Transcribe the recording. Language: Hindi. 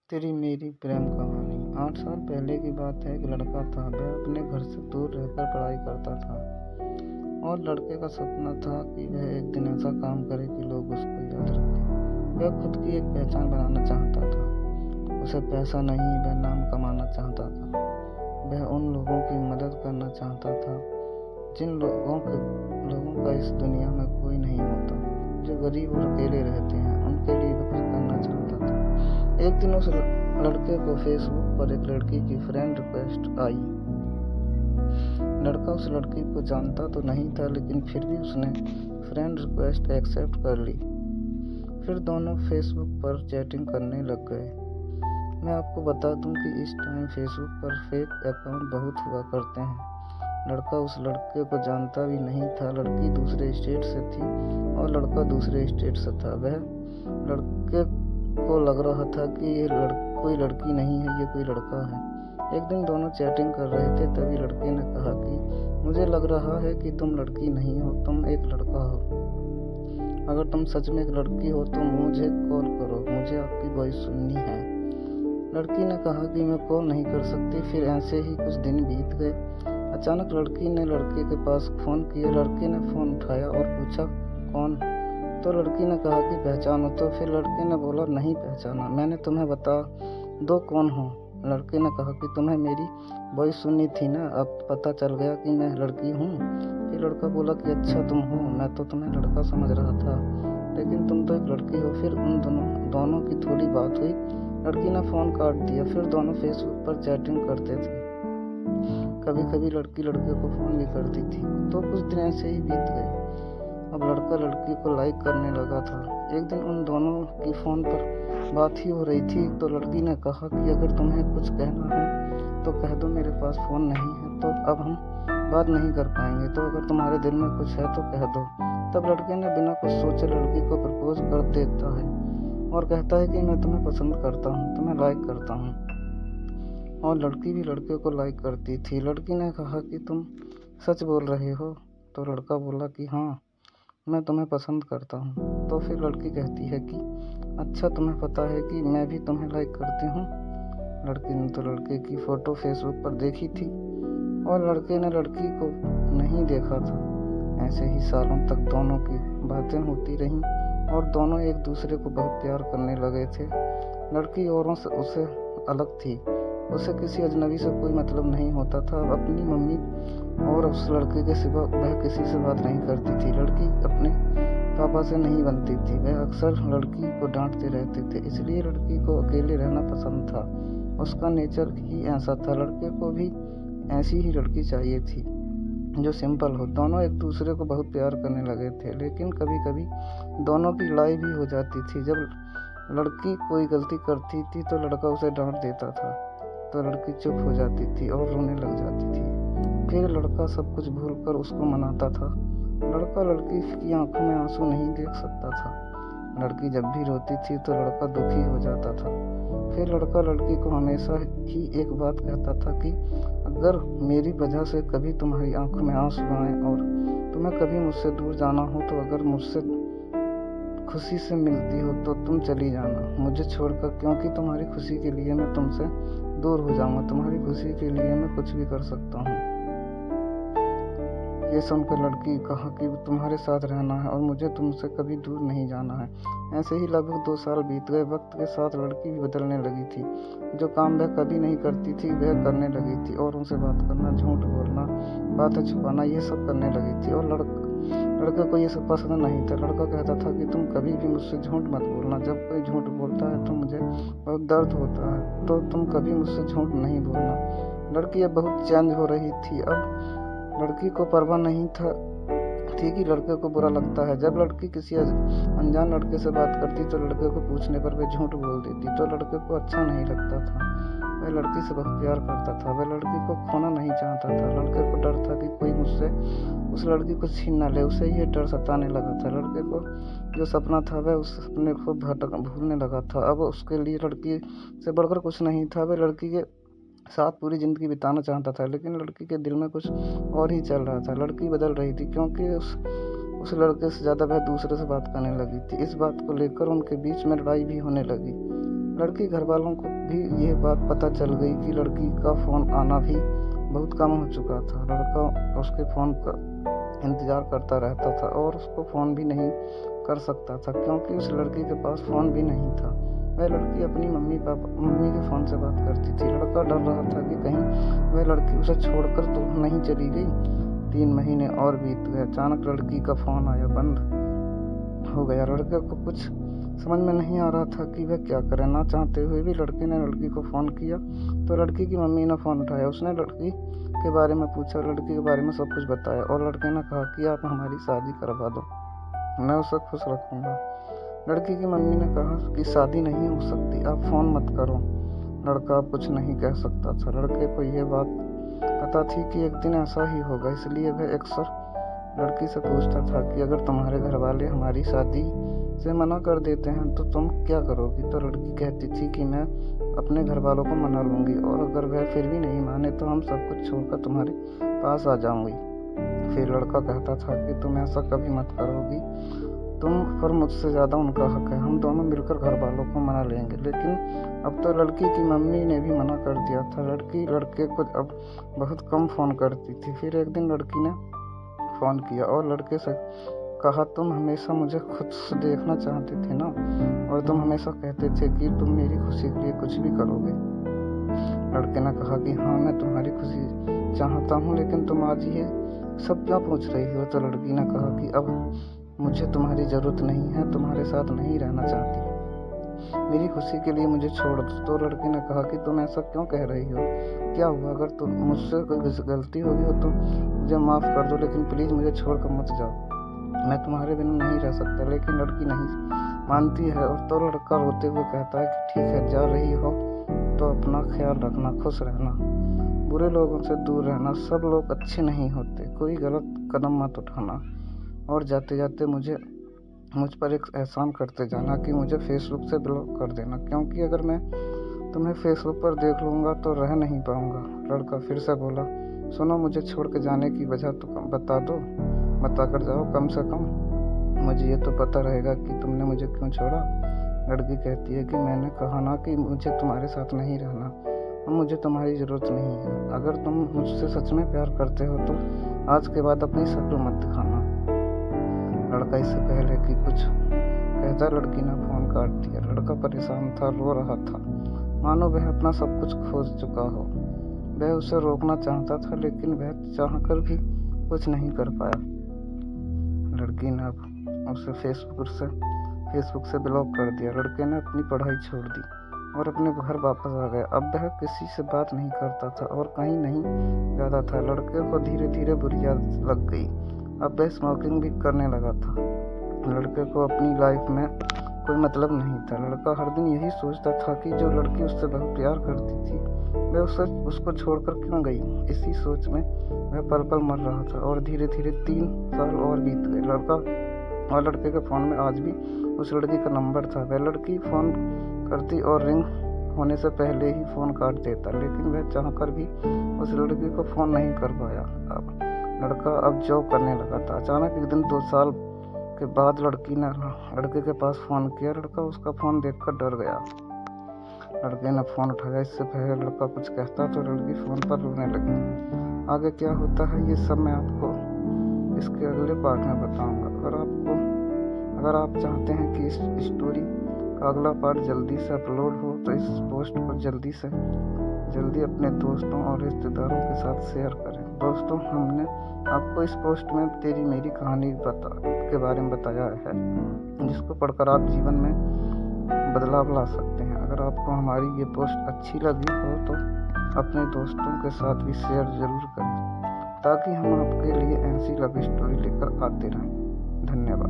तेरी मेरी प्रेम कहानी। 8 साल पहले की बात है। एक लड़का था। वह अपने घर से दूर रहकर पढ़ाई करता था और लड़के का सपना था कि वह एक दिन ऐसा काम करे कि लोग उसको याद रखें। वह खुद की एक पहचान बनाना चाहता था। उसे पैसा नहीं, वह नाम कमाना चाहता था। वह उन लोगों की मदद करना चाहता था जिन लोगों का इस दुनिया में कोई नहीं होता, जो गरीब और अकेले रहते हैं। उनके लिए वह कुछ करना चाहता था। एक दिन उस लड़के को फेसबुक पर एक लड़की की फ्रेंड रिक्वेस्ट आई। लड़का उस लड़की को जानता तो नहीं था, लेकिन फिर भी उसने फ्रेंड रिक्वेस्ट एक्सेप्ट कर ली। फिर दोनों फेसबुक पर चैटिंग करने लग गए। मैं आपको बता दूं कि इस टाइम फेसबुक पर फेक अकाउंट बहुत हुआ करते हैं। लड़का उस लड़के को जानता भी नहीं था। लड़की दूसरे स्टेट से थी और लड़का दूसरे स्टेट से था। वह लड़के को लग रहा था कि ये कोई लड़की नहीं है, ये कोई लड़का है। एक दिन दोनों चैटिंग कर रहे थे, तभी लड़के ने कहा कि मुझे लग रहा है कि तुम लड़की नहीं हो, तुम एक लड़का हो। अगर तुम सच में एक लड़की हो तो मुझे कॉल करो, मुझे आपकी वॉइस सुननी है। लड़की ने कहा कि मैं कॉल नहीं कर सकती। फिर ऐसे ही कुछ दिन बीत गए। अचानक लड़की ने लड़के के पास फ़ोन किया। लड़के ने फ़ोन उठाया और पूछा, कौन? तो लड़की ने कहा कि पहचानो। तो फिर लड़के ने बोला, नहीं पहचाना, मैंने तुम्हें बता दो कौन हो। लड़के ने कहा कि तुम्हें मेरी वॉइस सुननी थी ना, अब पता चल गया कि मैं लड़की हूँ। फिर लड़का बोला कि अच्छा तुम हो, मैं तो तुम्हें लड़का समझ रहा था, लेकिन तुम तो एक लड़की हो। फिर उन दोनों की थोड़ी बात हुई। लड़की ने फ़ोन काट दिया। फिर दोनों फेसबुक पर चैटिंग करते थे। कभी कभी लड़की लड़के को फ़ोन भी करती थी। तो कुछ दिन ऐसे ही बीत गए। अब लड़का लड़की को लाइक करने लगा था। एक दिन उन दोनों की फ़ोन पर बात ही हो रही थी, तो लड़की ने कहा कि अगर तुम्हें कुछ कहना है तो कह दो, मेरे पास फ़ोन नहीं है तो अब हम बात नहीं कर पाएंगे, तो अगर तुम्हारे दिल में कुछ है तो कह दो। तब लड़के ने बिना कुछ सोचे लड़की को प्रपोज कर देता है और कहता है कि मैं तुम्हें पसंद करता हूँ, तुम्हें लाइक करता हूँ। और लड़की भी लड़के को लाइक करती थी। लड़की ने कहा कि तुम सच बोल रहे हो? तो लड़का बोला कि हाँ, मैं तुम्हें पसंद करता हूँ। तो फिर लड़की कहती है कि अच्छा, तुम्हें पता है कि मैं भी तुम्हें लाइक करती हूँ। लड़की ने तो लड़के की फ़ोटो फेसबुक पर देखी थी और लड़के ने लड़की को नहीं देखा था। ऐसे ही सालों तक दोनों की बातें होती रहीं और दोनों एक दूसरे को बहुत प्यार करने लगे थे। लड़की औरों से उससे अलग थी। उसे किसी अजनबी से कोई मतलब नहीं होता था। अपनी मम्मी और उस लड़के के सिवा वह किसी से बात नहीं करती थी। लड़की अपने पापा से नहीं बनती थी। वह अक्सर लड़की को डांटते रहते थे, इसलिए लड़की को अकेले रहना पसंद था। उसका नेचर ही ऐसा था। लड़के को भी ऐसी ही लड़की चाहिए थी जो सिंपल हो। दोनों एक दूसरे को बहुत प्यार करने लगे थे, लेकिन कभी कभी दोनों की लड़ाई भी हो जाती थी। जब लड़की कोई गलती करती थी तो लड़का उसे डांट देता था, तो लड़की चुप हो जाती थी और रोने लग जाती थी। फिर लड़का सब कुछ भूलकर उसको मनाता था। लड़का लड़की की आंखों में आंसू नहीं देख सकता था। लड़की जब भी रोती थी तो लड़का दुखी हो जाता था। फिर लड़का लड़की को हमेशा ही एक बात कहता था कि अगर मेरी वजह से कभी तुम्हारी आंखों में आंसू आए और तुम्हें कभी मुझसे दूर जाना हो, तो अगर मुझसे खुशी से मिलती हो तो तुम चली जाना मुझे छोड़कर, क्योंकि तुम्हारी खुशी के लिए मैं तुमसे दूर हो जाऊंगा। तुम्हारी खुशी के लिए मैं कुछ भी कर सकता हूँ। ये सुनकर लड़की कहा कि तुम्हारे साथ रहना है और मुझे तुमसे कभी दूर नहीं जाना है। ऐसे ही लगभग 2 साल बीत गए। वक्त के साथ लड़की भी बदलने लगी थी। जो काम वह कभी नहीं करती थी वह करने लगी थी। और उनसे बात करना, झूठ बोलना, बातें छुपाना, ये सब करने लगी थी। और लड़के को ये सब पसंद नहीं था। लड़का कहता था कि तुम कभी भी मुझसे झूठ मत बोलना। जब कोई झूठ बोलता है तो मुझे बहुत दर्द होता है, तो तुम कभी मुझसे झूठ नहीं बोलना। लड़की अब बहुत चेंज हो रही थी। अब लड़की को परवाह नहीं थी कि लड़के को बुरा लगता है। जब लड़की किसी अनजान लड़के से बात करती तो लड़के को पूछने पर वह झूठ बोल देती, तो लड़के को अच्छा नहीं लगता था। वह लड़की से बहुत प्यार करता था। वह लड़की को खोना नहीं चाहता था। लड़के को डर था कि कोई मुझसे उस लड़की को छीन न ले। उसे ये डर सताने लगा था। लड़के को जो सपना था वह उस सपने को भूलने लगा था। अब उसके लिए लड़की से बढ़कर कुछ नहीं था। वह लड़की के साथ पूरी ज़िंदगी बिताना चाहता था, लेकिन लड़की के दिल में कुछ और ही चल रहा था। लड़की बदल रही थी, क्योंकि उस लड़के से ज़्यादा वह दूसरे से बात करने लगी थी। इस बात को लेकर उनके बीच में लड़ाई भी होने लगी। लड़की घर वालों को भी ये बात पता चल गई कि लड़की का फ़ोन आना भी बहुत कम हो चुका था। लड़का उसके फ़ोन का इंतज़ार करता रहता था और उसको फ़ोन भी नहीं कर सकता था क्योंकि उस लड़की के पास फ़ोन भी नहीं था। वह लड़की अपनी मम्मी के फ़ोन से बात करती थी। लड़का डर रहा था कि कहीं वह लड़की उसे छोड़कर तो नहीं चली गई। 3 महीने और बीत गए। अचानक लड़की का फ़ोन आया, बंद हो गया। लड़के को कुछ समझ में नहीं आ रहा था कि वह क्या करे। ना चाहते हुए भी लड़के ने लड़की को फ़ोन किया तो लड़की की मम्मी ने फ़ोन उठाया। उसने लड़की के बारे में पूछा, लड़की के बारे में सब कुछ बताया और लड़के ने कहा कि आप हमारी शादी करवा दो, मैं उसे खुश रखूँगा। लड़की की मम्मी ने कहा कि शादी नहीं हो सकती, आप फ़ोन मत करो। लड़का अब कुछ नहीं कह सकता था। लड़के को यह बात पता थी कि एक दिन ऐसा ही होगा, इसलिए वह अक्सर लड़की से पूछता था कि अगर तुम्हारे घर वाले हमारी शादी से मना कर देते हैं तो तुम क्या करोगी। तो लड़की कहती थी कि मैं अपने घर वालों को मना लूँगी और अगर वह फिर भी नहीं माने तो हम सब कुछ छोड़कर तुम्हारे पास आ जाऊँगी। फिर लड़का कहता था कि तुम ऐसा कभी मत करोगी, तुम पर मुझसे ज़्यादा उनका हक है, हम दोनों मिलकर घर वालों को मना लेंगे। लेकिन अब तो लड़की की मम्मी ने भी मना कर दिया था। लड़की लड़के को अब बहुत कम फ़ोन करती थी। फिर एक दिन लड़की ने फ़ोन किया और लड़के से कहा, तुम हमेशा मुझे खुद से देखना चाहते थे ना, और तुम हमेशा कहते थे कि तुम मेरी खुशी के लिए कुछ भी करोगे। लड़के ने कहा कि हाँ, मैं तुम्हारी खुशी चाहता हूँ, लेकिन तुम आज ये सब क्या पूछ रही हो। तो लड़की ने कहा कि अब मुझे तुम्हारी ज़रूरत नहीं है, तुम्हारे साथ नहीं रहना चाहती, मेरी खुशी के लिए मुझे छोड़ दो। तो लड़की ने कहा कि तुम ऐसा क्यों कह रही हो, क्या हुआ, अगर तुम मुझसे कोई गलती होगी हो तो मुझे माफ़ कर दो, लेकिन प्लीज़ मुझे छोड़कर मत जाओ, मैं तुम्हारे बिना नहीं रह सकता। लेकिन लड़की नहीं मानती है और तो लड़का रोते हुए कहता है कि ठीक है, जा रही हो तो अपना ख्याल रखना, खुश रहना, बुरे लोगों से दूर रहना, सब लोग अच्छे नहीं होते, कोई गलत कदम मत उठाना और जाते जाते मुझ पर एक एहसान करते जाना कि मुझे फेसबुक से ब्लॉक कर देना, क्योंकि अगर मैं तुम्हें फेसबुक पर देख लूँगा तो रह नहीं पाऊँगा। लड़का फिर से बोला, सुनो, मुझे छोड़ के जाने की वजह तो बता दो, बता कर जाओ, कम से कम मुझे ये तो पता रहेगा कि तुमने मुझे क्यों छोड़ा। लड़की कहती है कि मैंने कहा ना कि मुझे तुम्हारे साथ नहीं रहना और मुझे तुम्हारी ज़रूरत नहीं है। अगर तुम मुझसे सच में प्यार करते हो तो आज के बाद अपनी शक्ल मत दिखाना। लड़का इससे पहले कि कुछ कहता लड़की ने फ़ोन काट दिया। लड़का परेशान था, रो रहा था, मानो वह अपना सब कुछ खो चुका हो। वह उसे रोकना चाहता था, लेकिन वह चाहकर भी कुछ नहीं कर पाया। लड़की ने अब उसे फेसबुक से ब्लॉक कर दिया। लड़के ने अपनी पढ़ाई छोड़ दी और अपने घर वापस आ गया। अब वह किसी से बात नहीं करता था और कहीं नहीं जाता था। लड़के को धीरे धीरे बुरी आदत लग गई। अब वह स्मोकिंग भी करने लगा था। लड़के को अपनी लाइफ में कोई मतलब नहीं था। लड़का हर दिन यही सोचता था कि जो लड़की उससे बहुत प्यार करती थी वह उसको छोड़कर क्यों गई। इसी सोच में वह पल पल मर रहा था और धीरे धीरे 3 साल और बीत गए। लड़के के फ़ोन में आज भी उस लड़की का नंबर था। वह लड़की फ़ोन करती और रिंग होने से पहले ही फ़ोन काट देता, लेकिन वह चाहकर भी उस लड़की को फ़ोन नहीं कर पाया। अब लड़का अब जॉब करने लगा था। अचानक एक दिन 2 साल के बाद लड़की ने लड़के के पास फ़ोन किया। लड़का उसका फ़ोन देखकर डर गया। लड़के ने फ़ोन उठाया। इससे पहले लड़का कुछ कहता तो लड़की फ़ोन पर रोने लगी। आगे क्या होता है ये सब मैं आपको इसके अगले पार्ट में बताऊंगा। अगर आप चाहते हैं कि इस स्टोरी का अगला पार्ट जल्दी से अपलोड हो तो इस पोस्ट को जल्दी अपने दोस्तों और रिश्तेदारों के साथ शेयर करें। दोस्तों, हमने आपको इस पोस्ट में तेरी मेरी कहानी के बारे में बताया है, जिसको पढ़कर आप जीवन में बदलाव ला सकते हैं। अगर आपको हमारी ये पोस्ट अच्छी लगी हो तो अपने दोस्तों के साथ भी शेयर ज़रूर करें, ताकि हम आपके लिए ऐसी लव स्टोरी लेकर आते रहें। धन्यवाद।